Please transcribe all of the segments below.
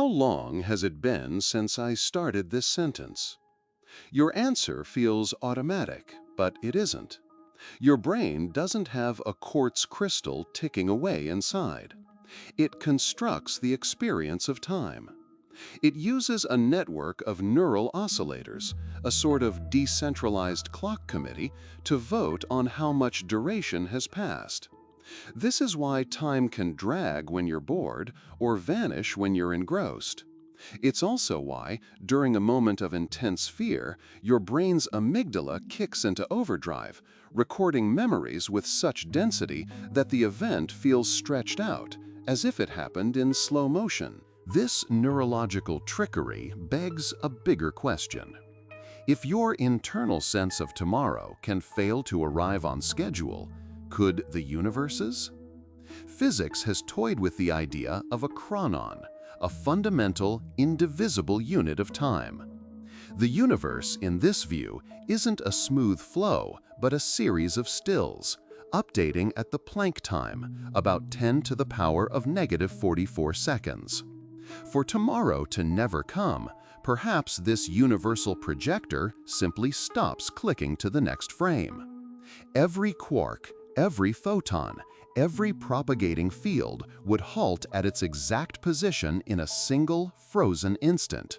How long has it been since I started this sentence? Your answer feels automatic, but it isn't. Your brain doesn't have a quartz crystal ticking away inside. It constructs the experience of time. It uses a network of neural oscillators, a sort of decentralized clock committee, to vote on how much duration has passed. This is why time can drag when you're bored or vanish when you're engrossed. It's also why, during a moment of intense fear, your brain's amygdala kicks into overdrive, recording memories with such density that the event feels stretched out, as if it happened in slow motion. This neurological trickery begs a bigger question. If your internal sense of tomorrow can fail to arrive on schedule, could the universe's? Physics has toyed with the idea of a chronon, a fundamental, indivisible unit of time. The universe, in this view, isn't a smooth flow, but a series of stills, updating at the Planck time, about 10 to the power of -44 seconds. For tomorrow to never come, perhaps this universal projector simply stops clicking to the next frame. Every quark, every photon, every propagating field would halt at its exact position in a single, frozen instant.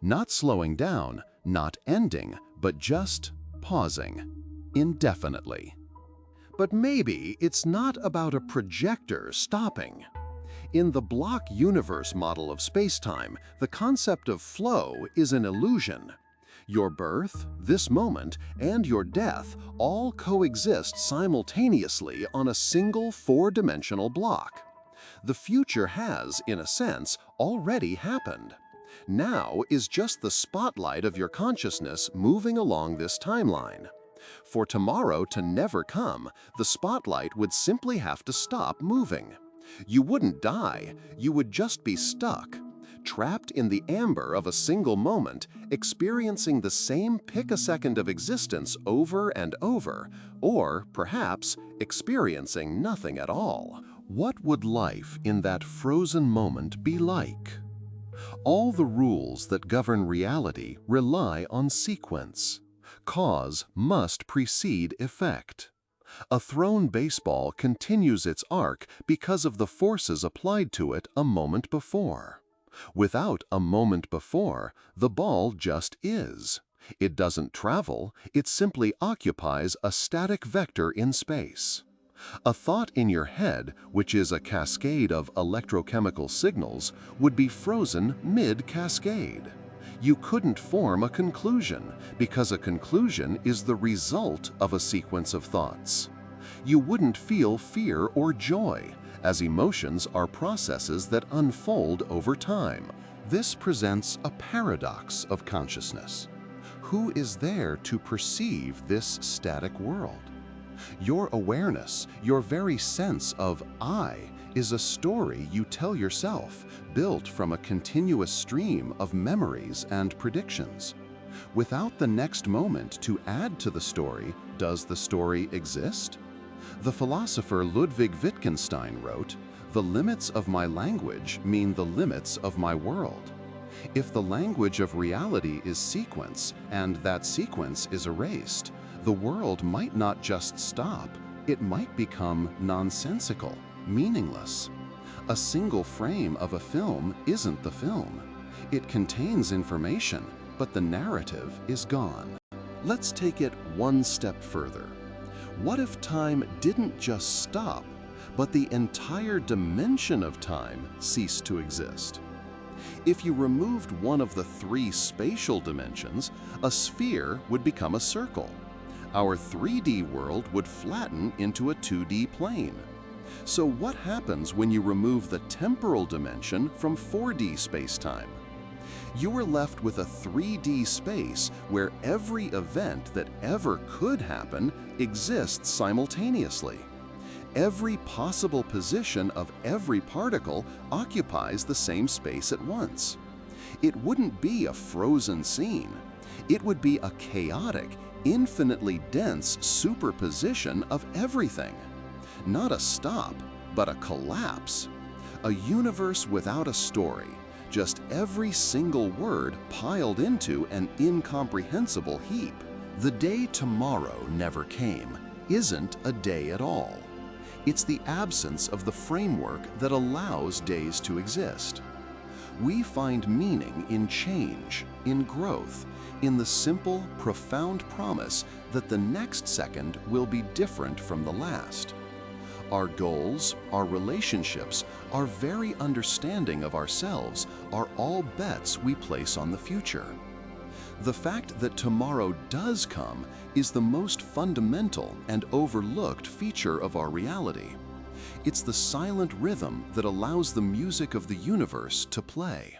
Not slowing down, not ending, but just pausing, indefinitely. But maybe it's not about a projector stopping. In the block universe model of spacetime, the concept of flow is an illusion. Your birth, this moment, and your death all coexist simultaneously on a single four-dimensional block. The future has, in a sense, already happened. Now is just the spotlight of your consciousness moving along this timeline. For tomorrow to never come, the spotlight would simply have to stop moving. You wouldn't die, you would just be stuck, trapped in the amber of a single moment, experiencing the same picosecond of existence over and over, or perhaps experiencing nothing at all. What would life in that frozen moment be like? All the rules that govern reality rely on sequence. Cause must precede effect. A thrown baseball continues its arc because of the forces applied to it a moment before. Without a moment before, the ball just is. It doesn't travel, it simply occupies a static vector in space. A thought in your head, which is a cascade of electrochemical signals, would be frozen mid-cascade. You couldn't form a conclusion, because a conclusion is the result of a sequence of thoughts. You wouldn't feel fear or joy, as emotions are processes that unfold over time. This presents a paradox of consciousness. Who is there to perceive this static world? Your awareness, your very sense of I, is a story you tell yourself, built from a continuous stream of memories and predictions. Without the next moment to add to the story, does the story exist? The philosopher Ludwig Wittgenstein wrote, "The limits of my language mean the limits of my world." If the language of reality is sequence, and that sequence is erased, the world might not just stop, it might become nonsensical, meaningless. A single frame of a film isn't the film. It contains information, but the narrative is gone. Let's take it one step further. What if time didn't just stop, but the entire dimension of time ceased to exist? If you removed one of the three spatial dimensions, a sphere would become a circle. Our 3D world would flatten into a 2D plane. So what happens when you remove the temporal dimension from 4D space-time? You are left with a 3D space where every event that ever could happen exists simultaneously. Every possible position of every particle occupies the same space at once. It wouldn't be a frozen scene. It would be a chaotic, infinitely dense superposition of everything. Not a stop, but a collapse. A universe without a story, just every single word piled into an incomprehensible heap. The day tomorrow never came isn't a day at all. It's the absence of the framework that allows days to exist. We find meaning in change, in growth, in the simple, profound promise that the next second will be different from the last. Our goals, our relationships, our very understanding of ourselves are all bets we place on the future. The fact that tomorrow does come is the most fundamental and overlooked feature of our reality. It's the silent rhythm that allows the music of the universe to play.